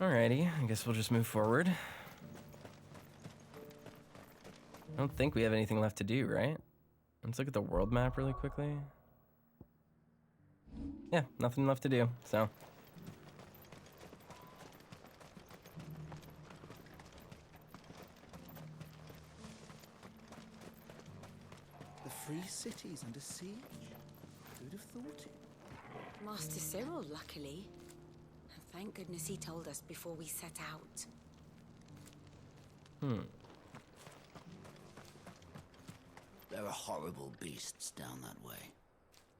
Alrighty, I guess we'll just move forward. I don't think we have anything left to do, right? Let's look at the world map really quickly. Yeah, nothing left to do, so. The free city's under siege? Who'd have thought it? Master Cyril, luckily. And thank goodness he told us before we set out. There are horrible beasts down that way.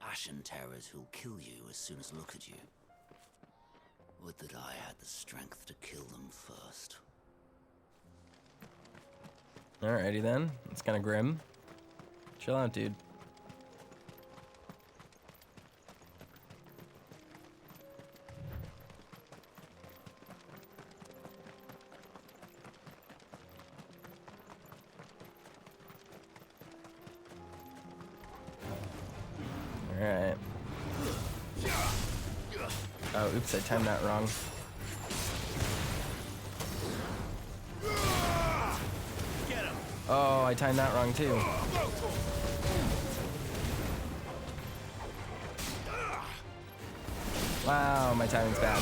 Ashen terrors who'll kill you as soon as look at you. Would that I had the strength to kill them first. Alrighty then, it's kind of grim. Chill out, dude. Alright. Oh, oops, I timed that wrong. Oh, I timed that wrong too. Wow, my timing's bad.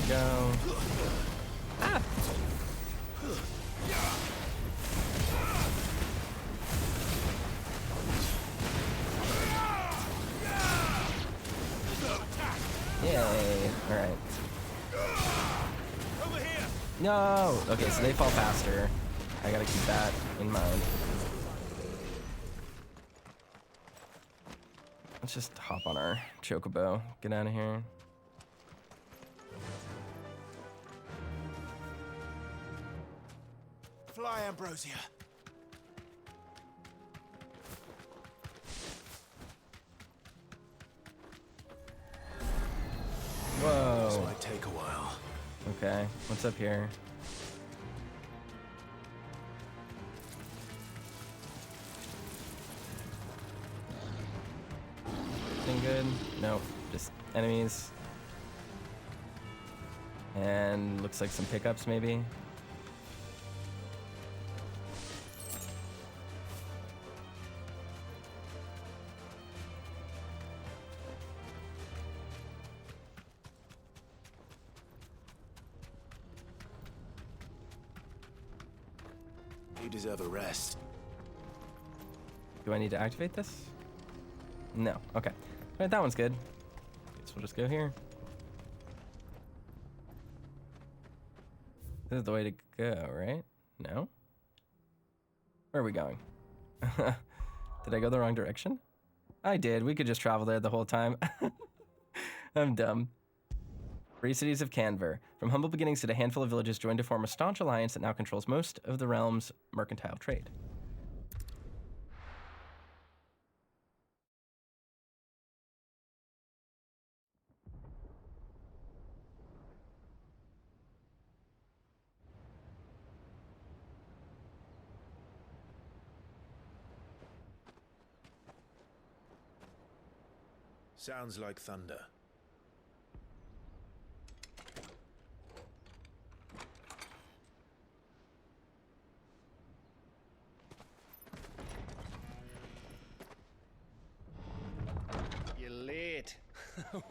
Go. Ah. Yay. Alright. No! Okay, so they fall faster. I gotta keep that in mind. Let's just hop on our Chocobo. Get out of here. Fly, Ambrosia. Whoa. This might take a while. Okay, what's up here? Anything good? Nope, just enemies. And looks like some pickups maybe. You deserve a rest. Do I need to activate this? No, okay. Alright, that one's good. Guess we'll just go here. This is the way to go, right? No? Where are we going? Did I go the wrong direction? I did. We could just travel there the whole time. I'm dumb. Free cities of Canver. From humble beginnings did a handful of villages join to form a staunch alliance that now controls most of the realm's mercantile trade. Sounds like thunder. You're late.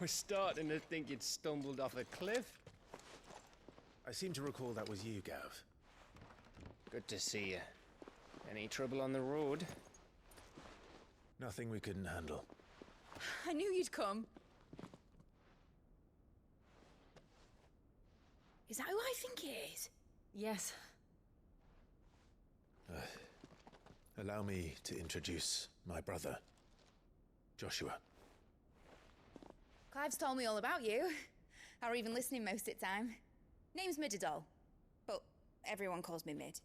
We're starting to think you'd stumbled off a cliff. I seem to recall that was you, Gav. Good to see you. Any trouble on the road? Nothing we couldn't handle. I knew you'd come. Is that who I think it is? Yes. Allow me to introduce my brother, Joshua. Clive's told me all about you. Or even listening most of the time. Name's Midadol, but everyone calls me Mid.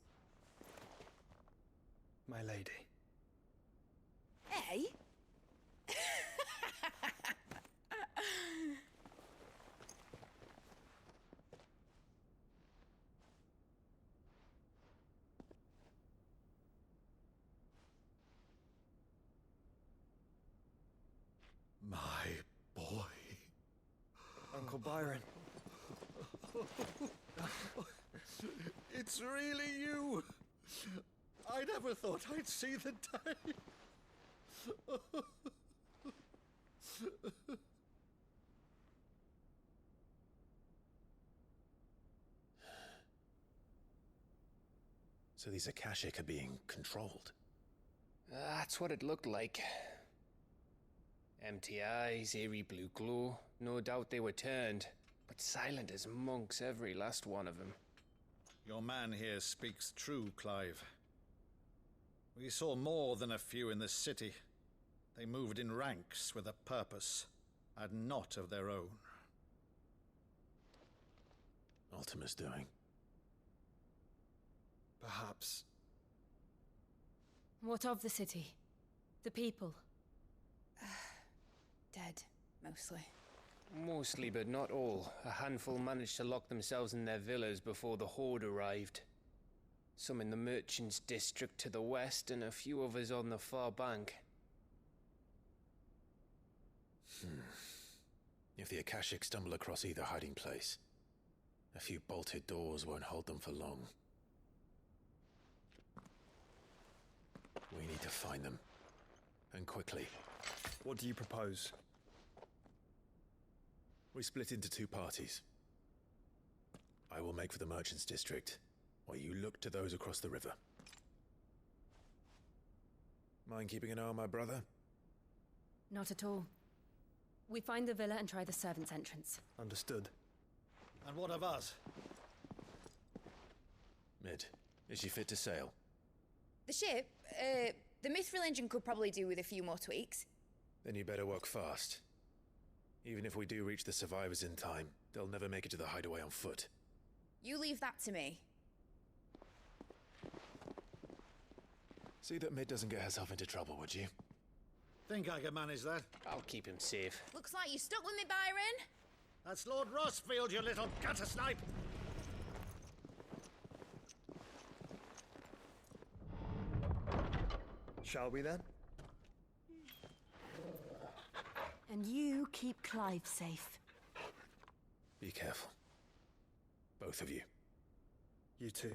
My lady. Hey? Byron. It's really you! I never thought I'd see the day. So these Akashic are being controlled? That's what it looked like. Empty eyes, eerie blue glow. No doubt they were turned, but silent as monks, every last one of them. Your man here speaks true, Clive. We saw more than a few in the city. They moved in ranks with a purpose, and not of their own. Ultima's doing. Perhaps. What of the city? The people? Dead, mostly. Mostly, but not all. A handful managed to lock themselves in their villas before the Horde arrived. Some in the Merchants' District to the west, and a few others on the far bank. If the Akashic stumble across either hiding place, a few bolted doors won't hold them for long. We need to find them. And quickly. What do you propose? We split into two parties. I will make for the Merchants' District, while you look to those across the river. Mind keeping an eye on my brother? Not at all. We find the villa and try the servants' entrance. Understood. And what of us? Mid, is she fit to sail? The ship, the Mithril engine could probably do with a few more tweaks. Then you better work fast. Even if we do reach the survivors in time, they'll never make it to the hideaway on foot. You leave that to me. See that Mid doesn't get herself into trouble, would you? Think I can manage that? I'll keep him safe. Looks like you stuck with me, Byron. That's Lord Rosfield, you little gutter snipe! Shall we then? And you keep Clive safe. Be careful. Both of you. You too.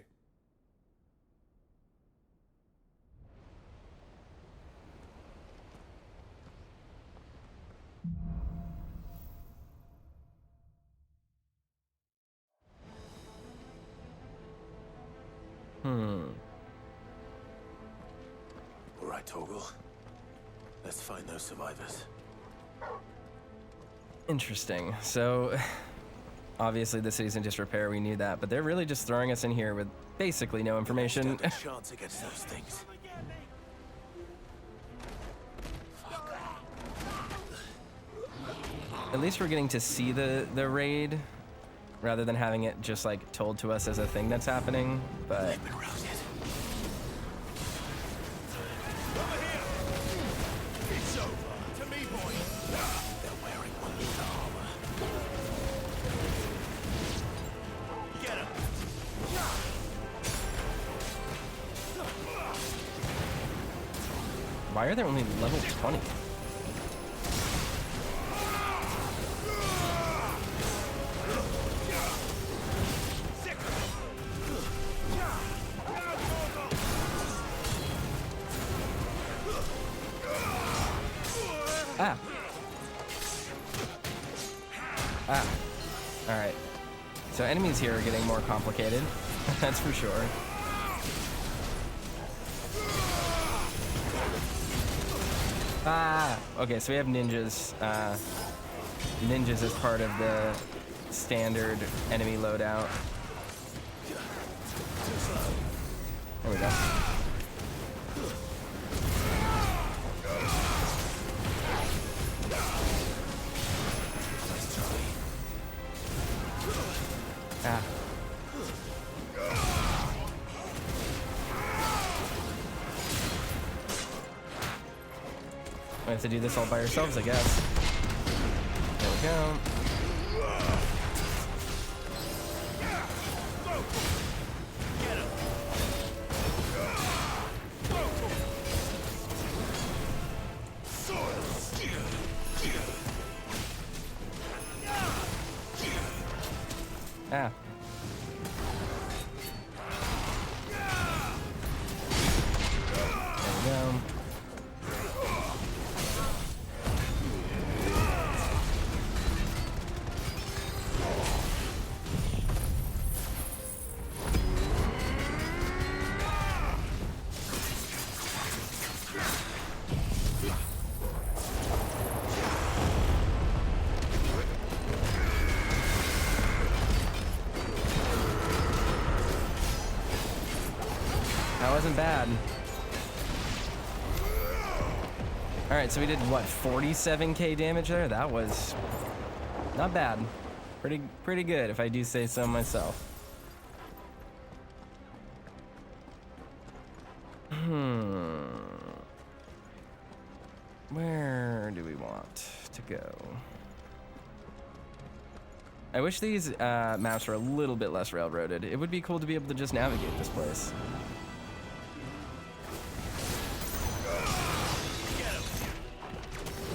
All right, Torgal. Let's find those survivors. Interesting. So, obviously the city's in disrepair, we knew that, but they're really just throwing us in here with basically no information. Stand a chance against those things. At least we're getting to see the raid, rather than having it just like told to us as a thing that's happening, but... Why are they only level 20? Ah. Ah. Alright. So enemies here are getting more complicated. That's for sure. Ah! Okay, so we have ninjas. Ninjas as part of the standard enemy loadout. There we go. Ah. We have to do this all by ourselves, I guess. There we go. That wasn't bad. All right, so we did what, 47k damage there? That was not bad. Pretty good, if I do say so myself. Where do we want to go? I wish these maps were a little bit less railroaded. It would be cool to be able to just navigate this place.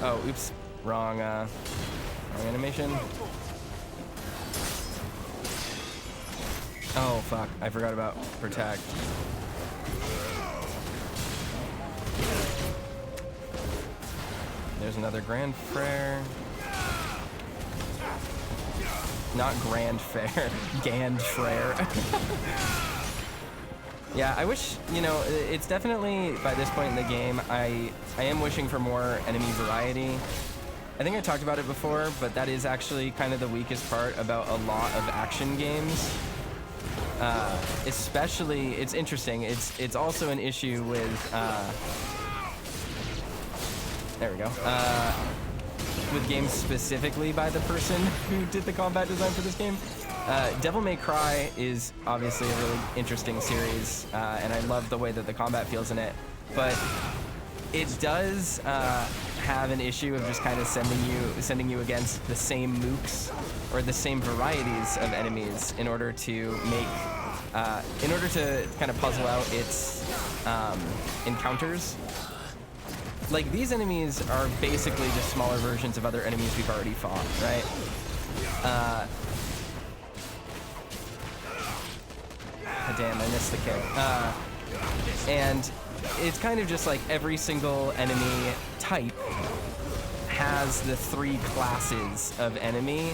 Oh, oops. Wrong animation. Oh, fuck. I forgot about protect. There's another Grand Frere. Not Grand Fair, Gand Frere. Yeah, I wish, you know, it's definitely, by this point in the game, I am wishing for more enemy variety. I think I talked about it before, but that is actually kind of the weakest part about a lot of action games. Especially, it's interesting, it's also an issue with, there we go, with games specifically by the person who did the combat design for this game. Devil May Cry is obviously a really interesting series, and I love the way that the combat feels in it, but it does have an issue of just kind of sending you against the same mooks or the same varieties of enemies in order to make in order to kind of puzzle out its encounters. Like, these enemies are basically just smaller versions of other enemies we've already fought, right? Damn, I missed the kick. And it's kind of just like every single enemy type has the 3 classes of enemy.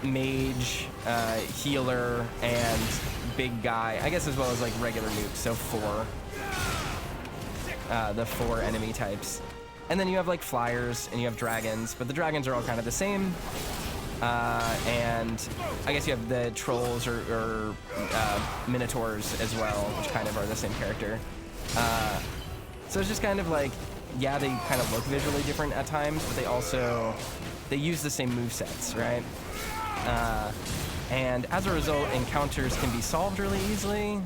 Mage, healer, and big guy. I guess as well as like regular nukes, so 4. The 4 enemy types. And then you have like flyers and you have dragons, but the dragons are all kind of the same. And I guess you have the trolls or minotaurs as well, which kind of are the same character. So it's just kind of like, yeah, they kind of look visually different at times, but they use the same movesets, right? And as a result, encounters can be solved really easily,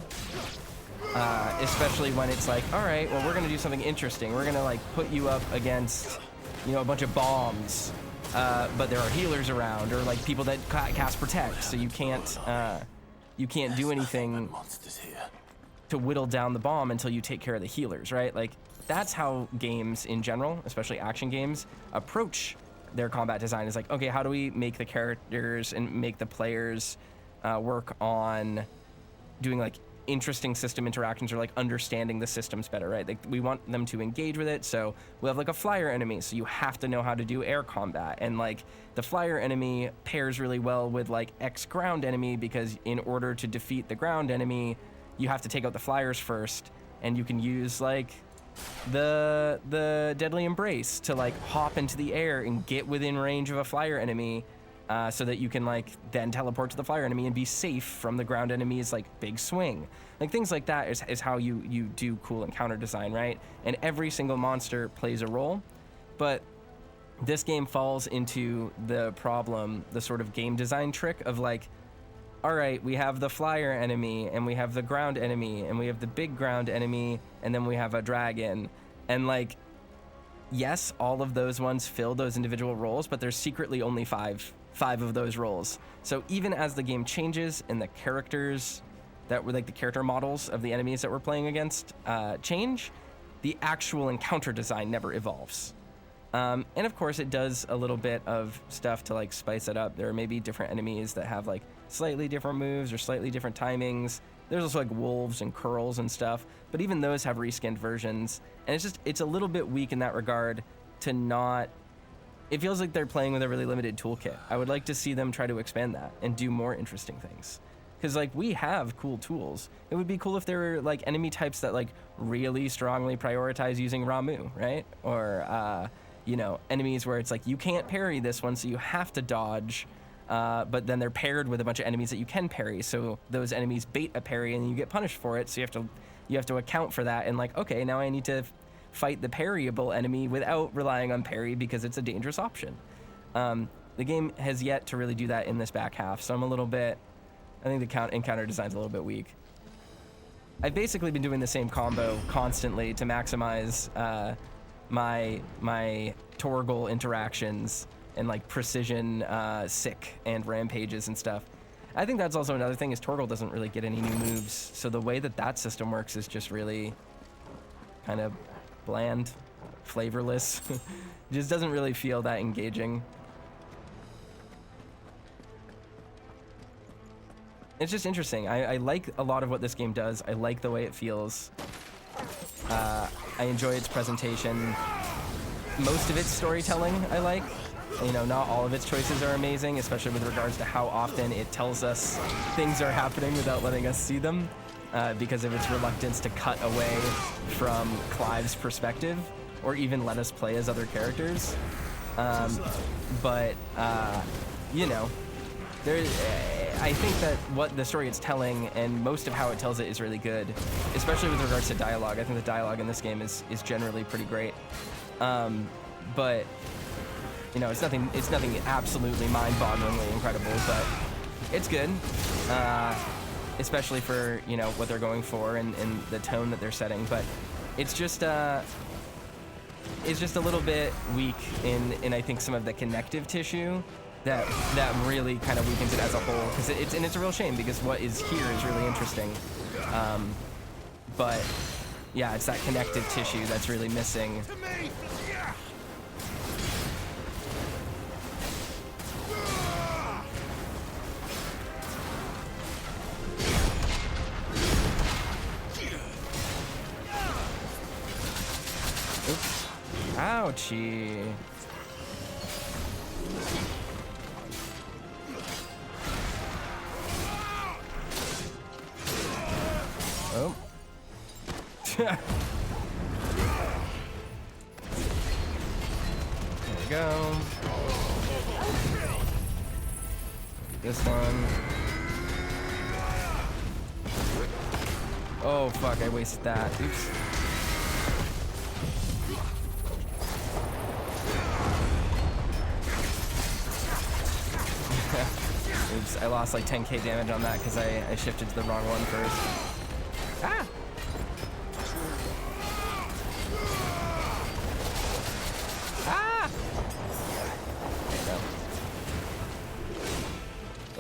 especially when it's like, all right, well, we're gonna do something interesting. We're gonna like put you up against, you know, a bunch of bombs. But there are healers around, or like people that cast protect, so you can't do anything to whittle down the bomb until you take care of the healers, right? Like, that's how games in general, especially action games, approach their combat design. Is like, okay, how do we make the characters and make the players work on doing like interesting system interactions or like understanding the systems better, right? Like, we want them to engage with it, so we have like a flyer enemy, so you have to know how to do air combat, and like the flyer enemy pairs really well with like X ground enemy, because in order to defeat the ground enemy you have to take out the flyers first, and you can use like the deadly embrace to like hop into the air and get within range of a flyer enemy, so that you can like then teleport to the flyer enemy and be safe from the ground enemy's like big swing. Like, things like that is how you do cool encounter design, right? And every single monster plays a role, but this game falls into the problem, the sort of game design trick of like, all right, we have the flyer enemy, and we have the ground enemy, and we have the big ground enemy, and then we have a dragon. And like, yes, all of those ones fill those individual roles, but there's secretly only five of those roles. So even as the game changes and the characters that were like the character models of the enemies that we're playing against change, the actual encounter design never evolves. And of course it does a little bit of stuff to like spice it up. There are maybe different enemies that have like slightly different moves or slightly different timings. There's also like wolves and curls and stuff, but even those have reskinned versions. And it's a little bit weak in that regard to not, it feels like they're playing with a really limited toolkit. I would like to see them try to expand that and do more interesting things. Because like, we have cool tools. It would be cool if there were like enemy types that like really strongly prioritize using Ramu, right? Or, you know, enemies where it's like, you can't parry this one, so you have to dodge but then they're paired with a bunch of enemies that you can parry. So those enemies bait a parry and you get punished for it. So you have to account for that and like, okay, now I need to fight the parryable enemy without relying on parry because it's a dangerous option. The game has yet to really do that in this back half, so I'm a little bit, I think the encounter design's a little bit weak. I've basically been doing the same combo constantly to maximize my Torgal interactions and like precision sick and rampages and stuff. I think that's also another thing is Torgal doesn't really get any new moves, so the way that that system works is just really kind of bland, flavorless. Just doesn't really feel that engaging. It's just interesting. I like a lot of what this game does. I like the way it feels. I enjoy its presentation. Most of its storytelling I like. You know, not all of its choices are amazing, especially with regards to how often it tells us things are happening without letting us see them, because of its reluctance to cut away from Clive's perspective or even let us play as other characters. You know, I think that what the story it's telling and most of how it tells it is really good, especially with regards to dialogue. I think the dialogue in this game is generally pretty great. But you know, it's nothing absolutely mind-bogglingly incredible, but it's good. Especially for, you know, what they're going for and the tone that they're setting. But it's just a little bit weak in I think some of the connective tissue that really kind of weakens it as a whole, because it's a real shame because what is here is really interesting. But yeah, it's that connective tissue that's really missing. Oops. Ouchie. Oh. There we go. This one. Oh fuck, I wasted that. Oops. Oops, I lost like 10k damage on that because I shifted to the wrong one first. Ah! Ah! There you go.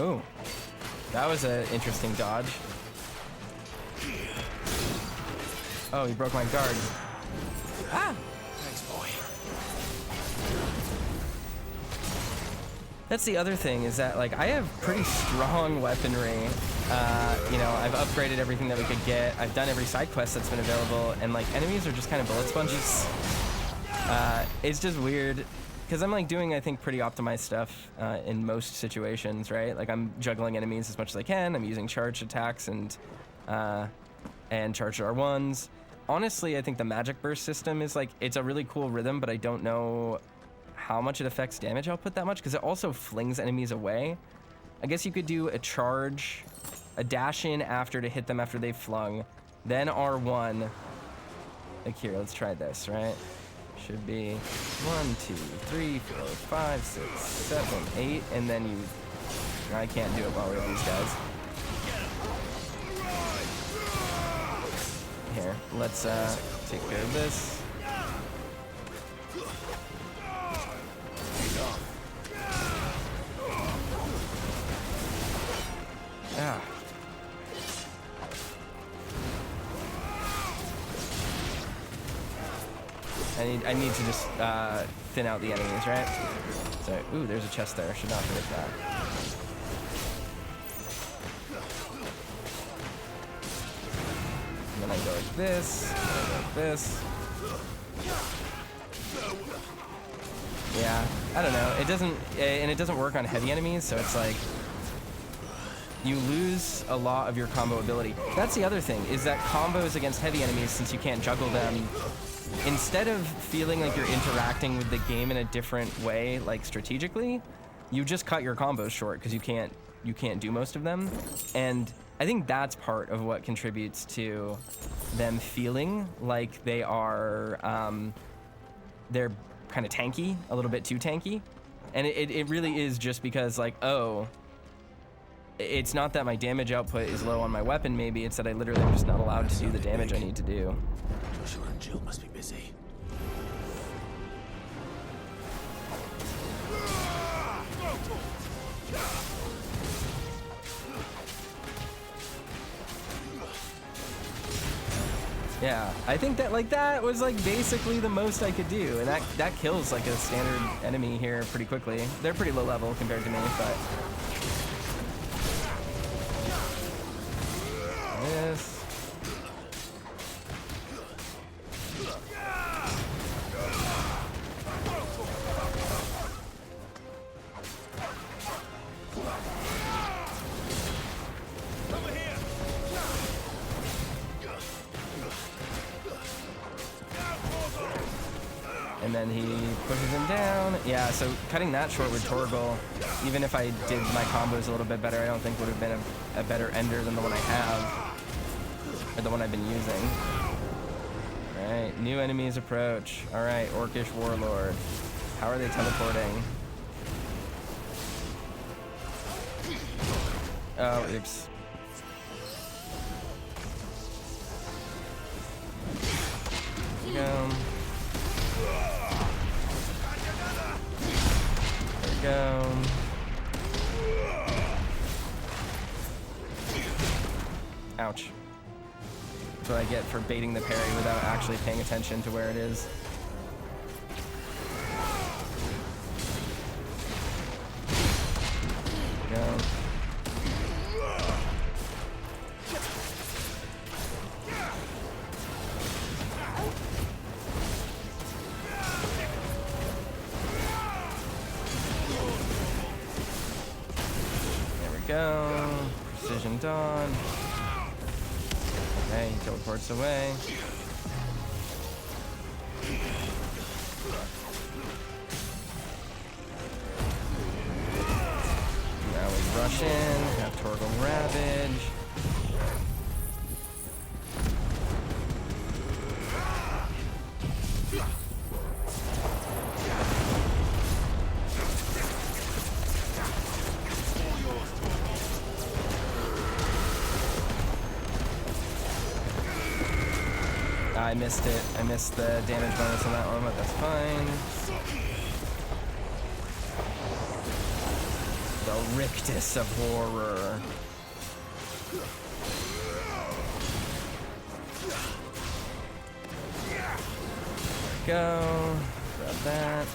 Oh, that was an interesting dodge. Oh, he broke my guard. Ah! Thanks, boy. That's the other thing, is that like I have pretty strong weaponry. You know, I've upgraded everything that we could get. I've done every side quest that's been available, and like enemies are just kind of bullet sponges. It's just weird because I'm like doing, I think, pretty optimized stuff in most situations, right? Like I'm juggling enemies as much as I can. I'm using charged attacks and charged R1s. Honestly, I think the magic burst system is like, it's a really cool rhythm, but I don't know how much it affects damage output that much because it also flings enemies away. I guess you could do a charge, a dash in after to hit them after they've flung, then R1. Like here, let's try this, right? Should be 1, 2, 3, 4, 5, 6, 7, 8, and then you, I can't do it while we're with these guys. Here, let's take care of this. Ah. I need to just thin out the enemies, right? So, ooh, there's a chest there. Should not forget that. And then I go like this, and I go like this. Yeah, I don't know. It doesn't, and it doesn't work on heavy enemies, so it's like you lose a lot of your combo ability. That's the other thing, is that combos against heavy enemies, since you can't juggle them, instead of feeling like you're interacting with the game in a different way, like strategically, you just cut your combos short because you can't do most of them. And I think that's part of what contributes to them feeling like they are, they're kind of tanky, a little bit too tanky. And it really is just because, like, oh, it's not that my damage output is low on my weapon, maybe it's that I literally am just not allowed to do the damage I need to do. Joshua and Jill must be busy. Yeah, I think that like that was like basically the most I could do, and that kills like a standard enemy here pretty quickly. They're pretty low level compared to me, but this. And then he pushes him down. Yeah, so cutting that short with Torgal, even if I did my combos a little bit better, I don't think would have been a better ender than the one I have, or the one I've been using. All right, new enemies approach. All right, Orcish Warlord. How are they teleporting? Oh, oops. There we go. Go. Ouch. That's what I get for baiting the parry without actually paying attention to where it is. Go. Go. Precision Dawn. Okay, he teleports away. Now we rush in, have Torgal Ravage. I missed it. I missed the damage bonus on that one, but that's fine. The Rictus of Horror. There we go. Grab that.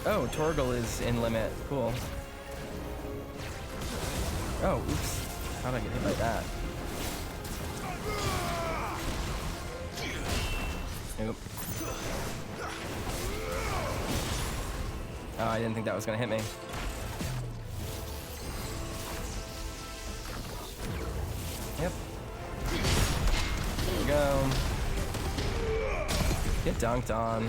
Oh, Torgal is in limit. Cool. Oh, oops. How did I get hit by that? Nope. Oh, I didn't think that was gonna hit me. Yep. There we go. Get dunked on.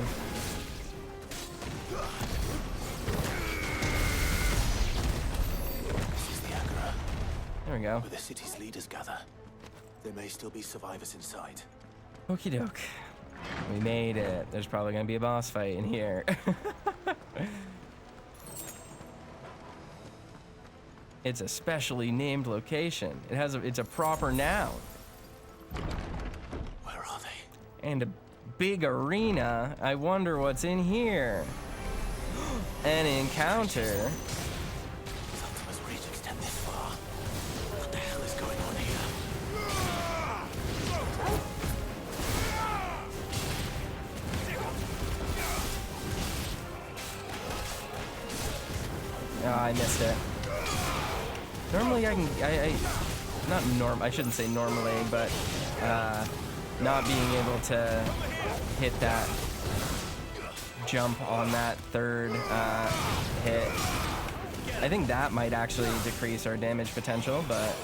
There we go. Where the city's leaders gather. There may still be survivors inside. Okie doke. We made it. There's probably gonna be a boss fight in here. It's a specially named location. It's a proper noun. Where are they? And a big arena. I wonder what's in here. An encounter. Ultima's reach extend this far. What the hell is going on here? Oh, I missed it. Normally I shouldn't say normally, but not being able to hit that jump on that third hit, I think that might actually decrease our damage potential, but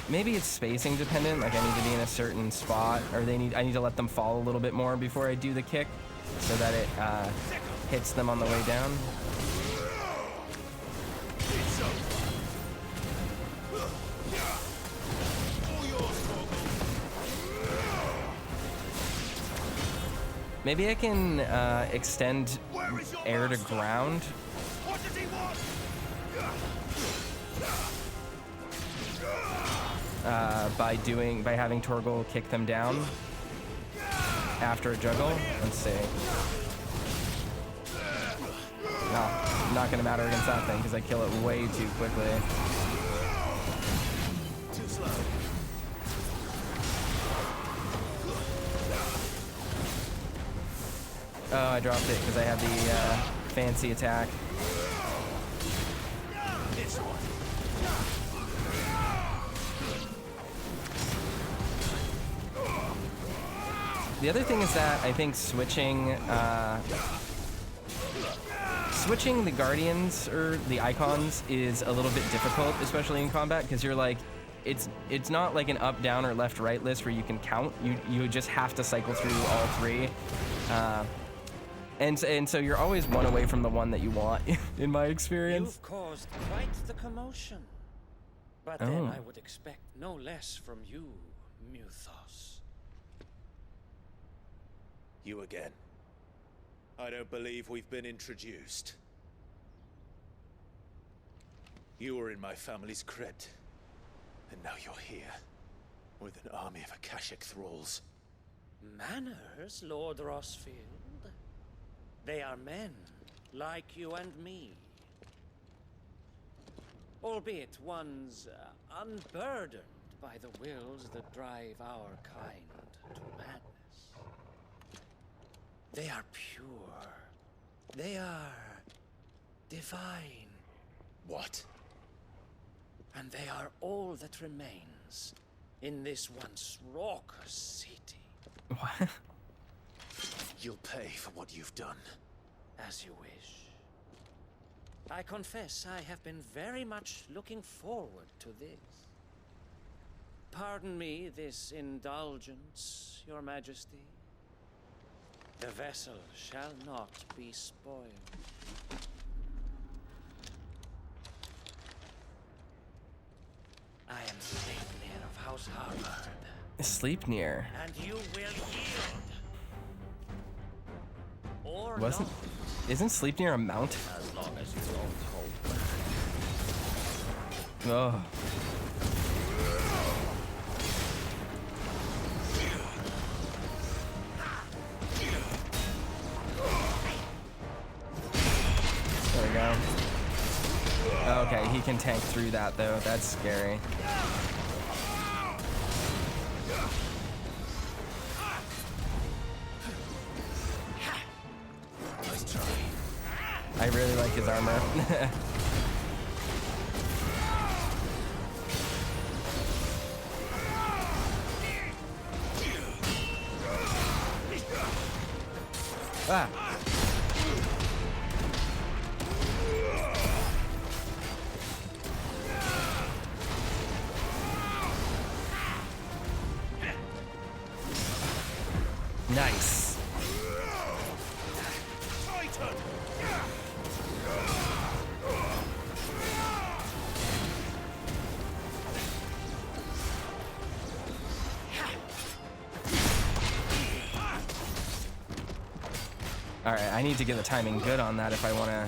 maybe it's spacing dependent, like I need to be in a certain spot, or I need to let them fall a little bit more before I do the kick, so that it hits them on the way down. Maybe I can extend air to ground. What does he want? By having Torgal kick them down after a juggle. Let's see. No, not gonna matter against that thing because I kill it way too quickly. Too slow. Oh, I dropped it because I had the fancy attack. This one. The other thing is that I think switching the Guardians or the Eikons is a little bit difficult, especially in combat, because you're like, it's not like an up, down, or left, right list where you can count. You just have to cycle through all three, and so you're always one away from the one that you want, in my experience. You've caused quite the commotion, but then I would expect no less from you, Muthos. You again. I don't believe we've been introduced. You were in my family's crypt, and now you're here, with an army of Akashic thralls. Manners, Lord Rosfield. They are men, like you and me. Albeit ones unburdened by the wills that drive our kind to madness. They are pure. They are divine. What? And they are all that remains in this once raucous city. What? You'll pay for what you've done. As you wish. I confess I have been very much looking forward to this. Pardon me this indulgence, Your Majesty. The vessel shall not be spoiled. I am Sleipnir of House Harvard. Sleipnir. And you will yield. Or Wasn't? not. Isn't Sleipnir a mount? As long as you don't hold back. Oh. There we go. Okay, he can tank through that though. That's scary. I really like his armor. Ah. Nice. All right, I need to get the timing good on that if I wanna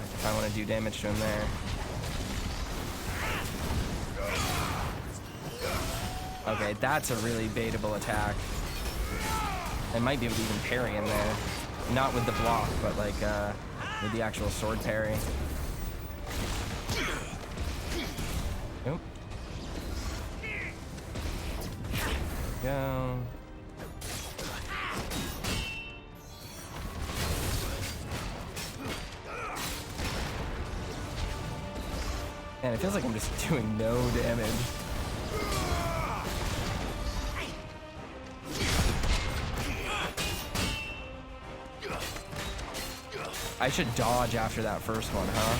do damage to him there. Okay, that's a really baitable attack. I might be able to even parry him there. Not with the block, but like with the actual sword parry. Nope. Go. Man, it feels like I'm just doing no damage. I should dodge after that first one, huh?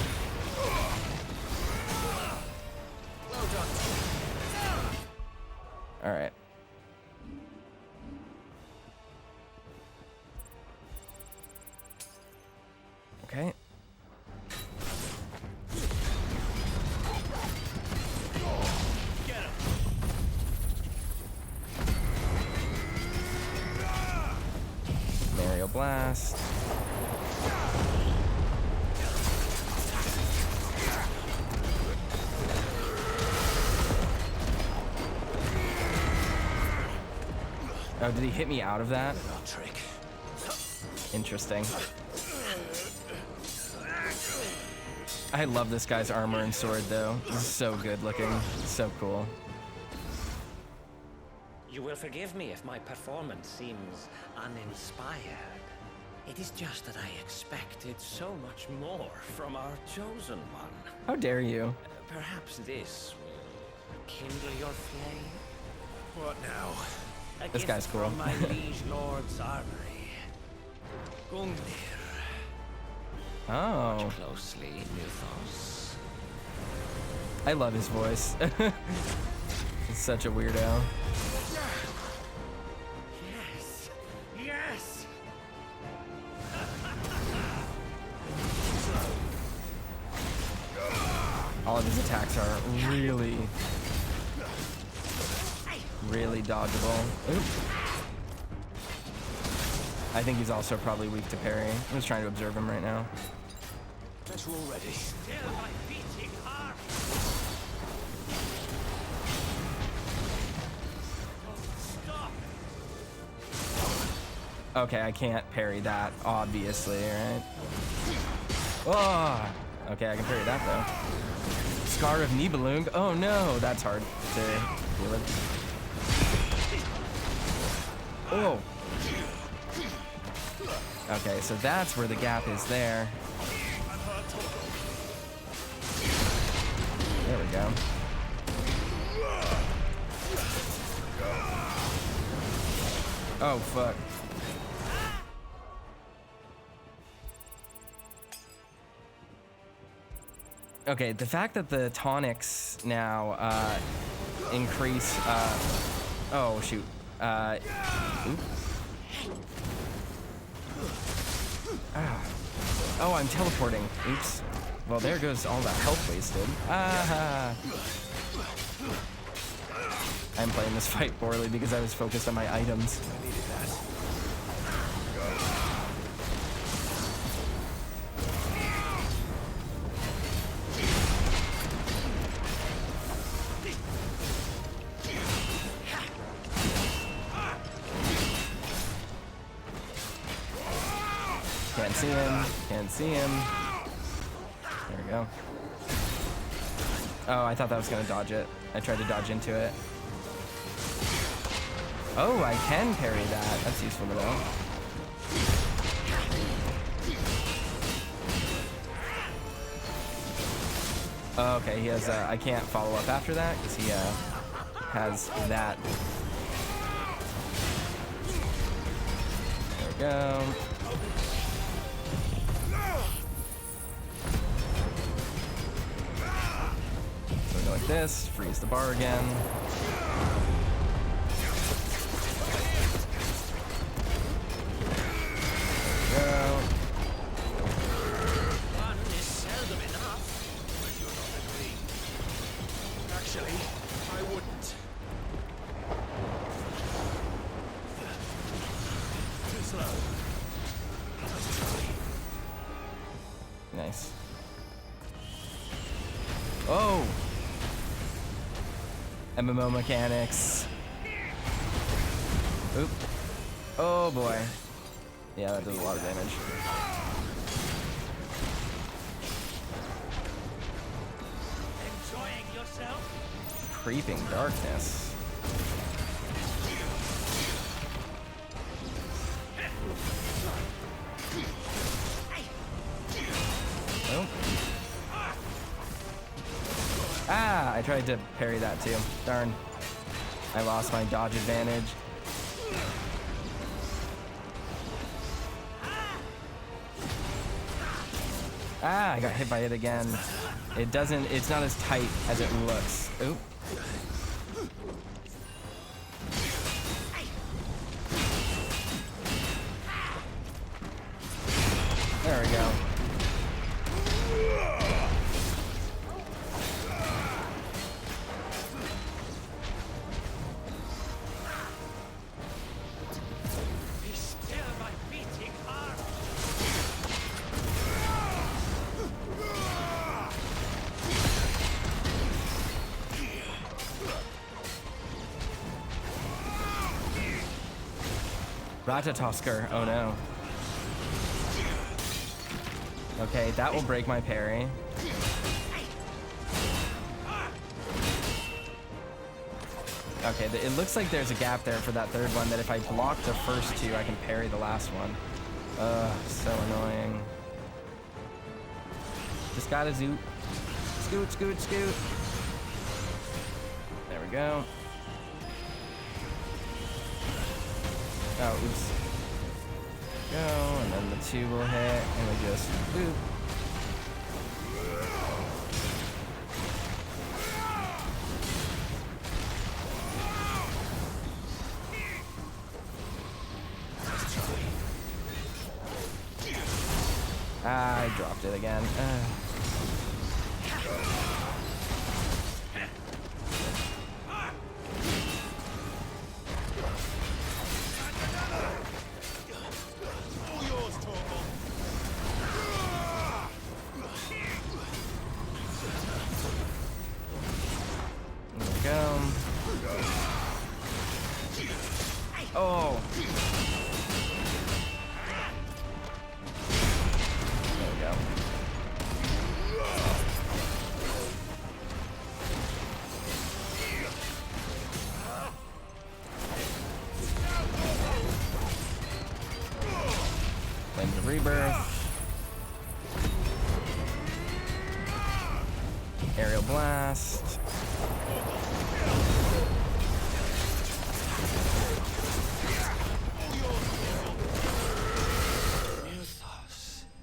blast. Oh, did he hit me out of that? Interesting. I love this guy's armor and sword, though. This is so good looking. So cool. You will forgive me if my performance seems uninspired. It is just that I expected so much more from our chosen one. How dare you? Perhaps this will kindle your flame? What now? A This gift guy's cool. From my liege lord's armory. Gungnir. Oh. Watch closely, Mythos. I love his voice. He's such a weirdo. Yes. Yes. All of his attacks are really, really dodgeable. Oop. I think he's also probably weak to parry. I'm just trying to observe him right now. Let's roll ready. Still my beating heart. Stop. Okay, I can't parry that, obviously, right? Oh! Okay, I can parry that, though. Scar of Nibelung. Oh, no! That's hard to deal with. Oh! Okay, so that's where the gap is there. There we go. Oh, fuck. Okay, the fact that the tonics now increase. Oh, shoot. Oop. Ah. Oh, I'm teleporting. Oops. Well, there goes all that health wasted. Ah. I'm playing this fight poorly because I was focused on my items. Can't see him. Can't see him. There we go. Oh, I thought that was gonna dodge it. I tried to dodge into it. Oh, I can parry that. That's useful to know. Oh, okay, he has, I can't follow up after that because he, has that. There we go. So we go like this, freeze the bar again. There we go. One is seldom enough. Actually, I wouldn't. Too slow. Nice. Oh! MMO mechanics. Oop. Oh boy. Yeah, that does a lot of damage. Enjoying yourself? Creeping darkness. Oh. Ah, I tried to parry that too. Darn. I lost my dodge advantage. Ah, I got hit by it again. It's not as tight as it looks. Oop. There we go. Be still, my beating heart. Ratatosker. Oh no. Okay, that will break my parry. Okay, it looks like there's a gap there for that third one, that if I block the first two, I can parry the last one. Ugh, so annoying. Just gotta zoot. Scoot, scoot, scoot. There we go. Oh, oops. Go, and then the two will hit, and we just boop. I dropped it again. There we go. Oh. Rebirth. Aerial blast.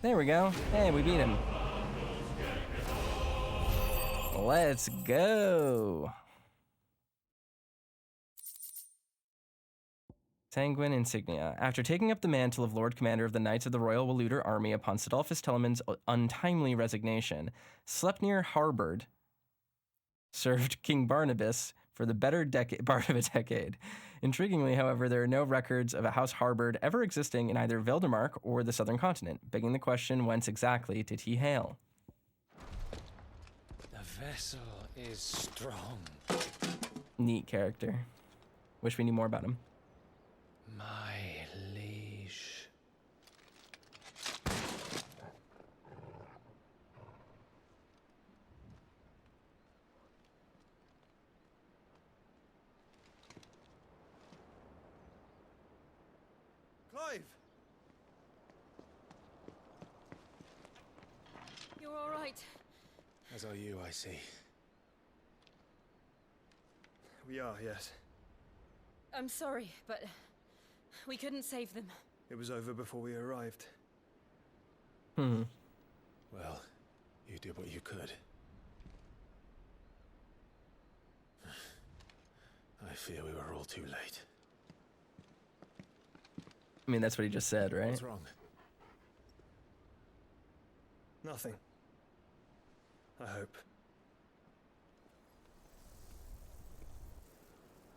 There we go. Hey, we beat him. Let's go. Sanguine Insignia. After taking up the mantle of Lord Commander of the Knights of the Royal Waluder Army upon Sidolphus Telemon's untimely resignation, Sleipnir harbored, served King Barnabas for the better part of a decade. Intriguingly, however, there are no records of a house harbored ever existing in either Veldermark or the southern continent, begging the question, whence exactly did he hail? The vessel is strong. Neat character. Wish we knew more about him. My liege. Clive! You're all right. As are you, I see. We are, yes. I'm sorry, but we couldn't save them. It was over before we arrived. Hmm. Well, you did what you could. I fear we were all too late. I mean, that's what he just said, right? What's wrong? Nothing. I hope.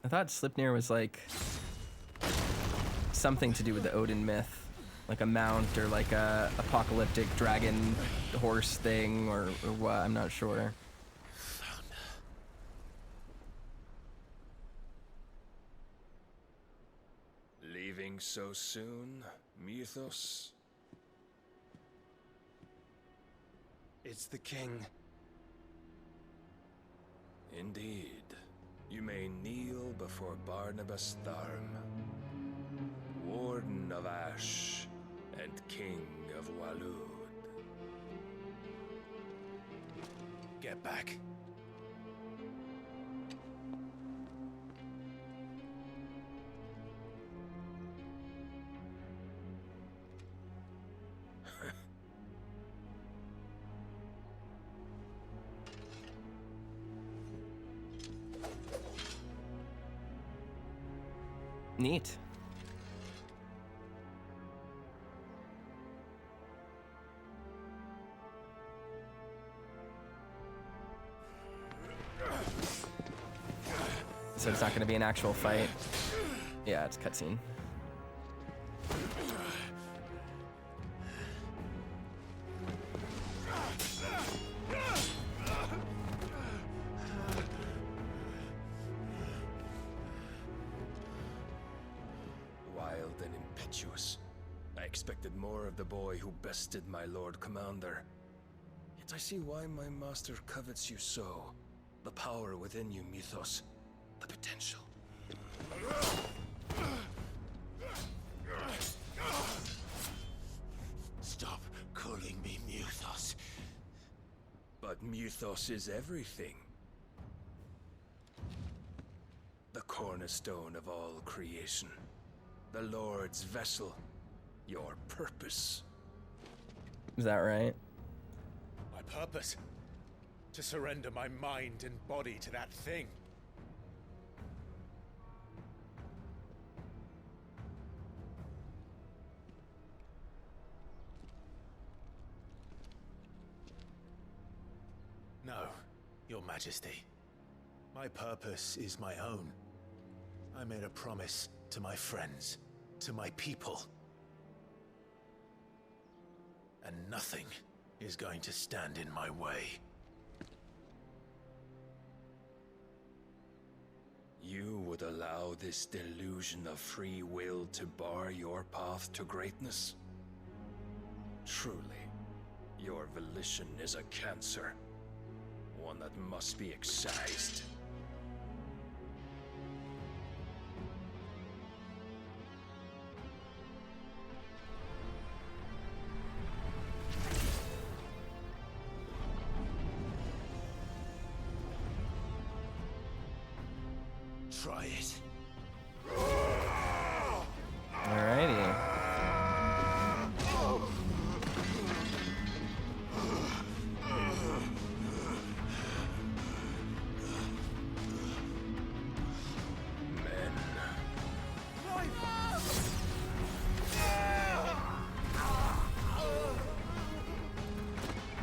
I thought Sleipnir was like something to do with the Odin myth, like a mount or like a apocalyptic dragon horse thing or what, I'm not sure. Leaving so soon, Mythos? It's the king. Indeed. You may kneel before Barnabas Tharm, Warden of Ash and King of Walud. Get back. Neat. So it's not going to be an actual fight. Yeah, it's cutscene. Wild and expected more of the boy who bested my Lord Commander. Yet I see why my master covets you so. The power within you, Mythos. The potential. Stop calling me Mythos. But Mythos is everything. The cornerstone of all creation. The Lord's vessel. Your purpose. Is that right? My purpose? To surrender my mind and body to that thing. No, Your Majesty. My purpose is my own. I made a promise to my friends, to my people. And nothing is going to stand in my way. You would allow this delusion of free will to bar your path to greatness? Truly, your volition is a cancer. One that must be excised. Try it. Alrighty.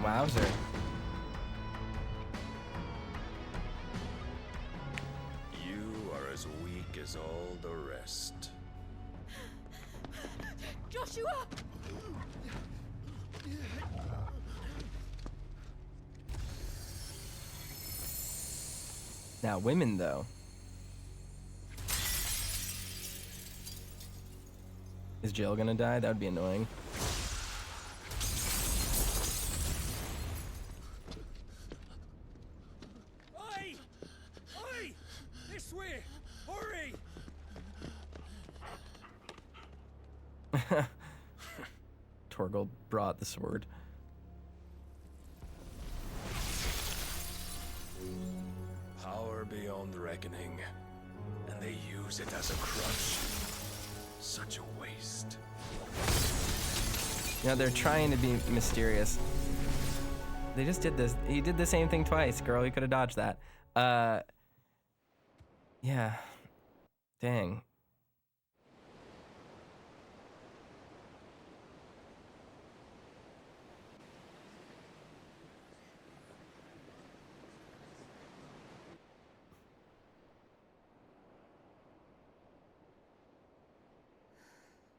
Wowzer. You are as weak as all the rest. Joshua! Now, women, though. Is Jill gonna die? That would be annoying. Oi! Oi! This way! Hurry! Torgal brought the sword. Power beyond reckoning, and they use it as a crutch. Such a waste. You know, they're trying to be mysterious. They just did this. He did the same thing twice, girl. You could have dodged that. Yeah. Dang.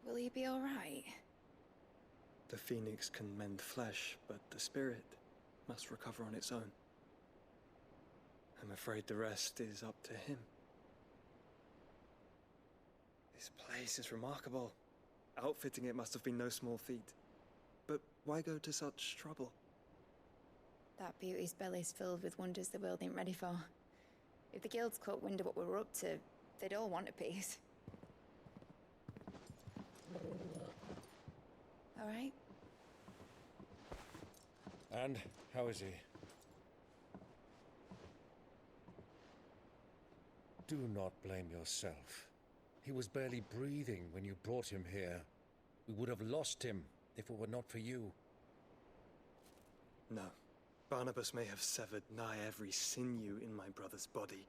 Will he be all right? The phoenix can mend flesh, but the spirit must recover on its own. I'm afraid the rest is up to him. This place is remarkable. Outfitting it must have been no small feat. But why go to such trouble? That beauty's belly's filled with wonders the world ain't ready for. If the guilds caught wind of what we're up to, they'd all want a piece. All right? And how is he? Do not blame yourself. He was barely breathing when you brought him here. We would have lost him if it were not for you. No. Barnabas may have severed nigh every sinew in my brother's body.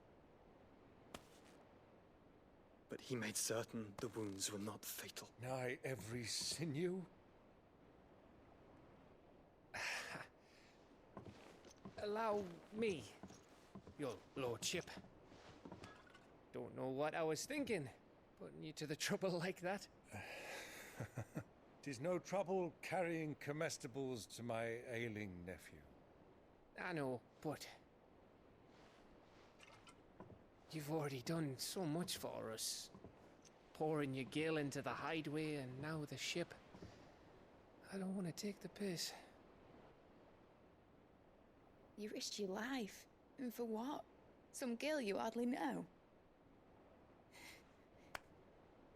But he made certain the wounds were not fatal. Nigh every sinew? Allow me, your lordship. Don't know what I was thinking, putting you to the trouble like that. 'Tis no trouble carrying comestibles to my ailing nephew. I know, but you've already done so much for us. Pouring your gil into the hideaway and now the ship. I don't want to take the piss. You risked your life. And for what? Some girl you hardly know.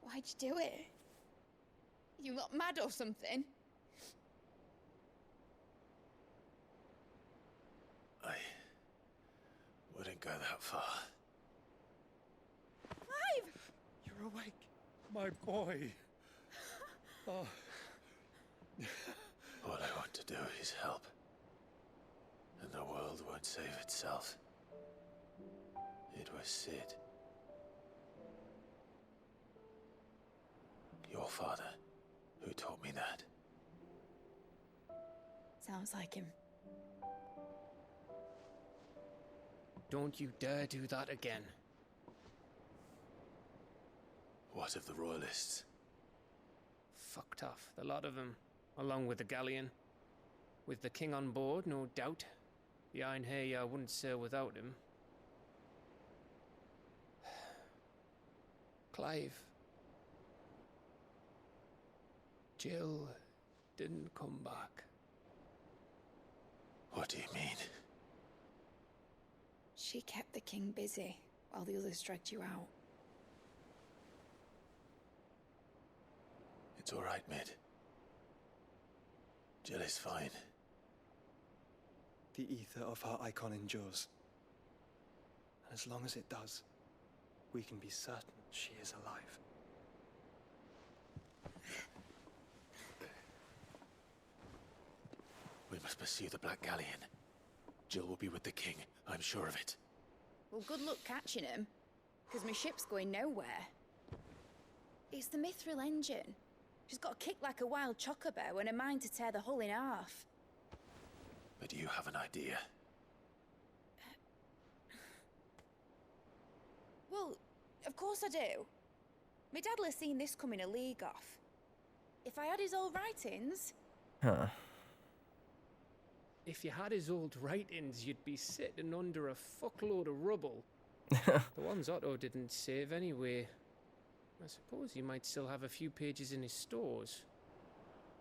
Why'd you do it? You not mad or something? I wouldn't go that far. Clive! You're awake, my boy. Oh. All I want to do is help. And the world won't save itself. It was Sid. Your father, who taught me that. Sounds like him. Don't you dare do that again. What of the Royalists? Fucked off, the lot of them, along with the galleon. With the king on board, no doubt. Behind here, I wouldn't sail without him. Clive. Jill didn't come back. What do you mean? She kept the king busy while the others dragged you out. It's all right, Mid. Jill is fine. The ether of her Eikon endures. And as long as it does, we can be certain she is alive. We must pursue the Black Galleon. Jill will be with the king, I'm sure of it. Well, good luck catching him, because my ship's going nowhere. It's the Mithril engine. She's got a kick like a wild chocobo and a mind to tear the hull in half. But you have an idea. Well, of course I do. My dad'll have seen this coming a league off. If I had his old writings... Huh. If you had his old writings, you'd be sitting under a fuckload of rubble. The ones Otto didn't save anyway. I suppose he might still have a few pages in his stores.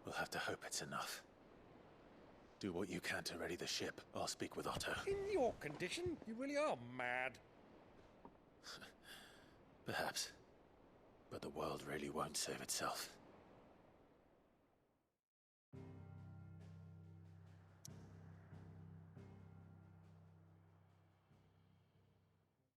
We'll have to hope it's enough. Do what you can to ready the ship. I'll speak with Otto. In your condition, you really are mad. Perhaps. But the world really won't save itself.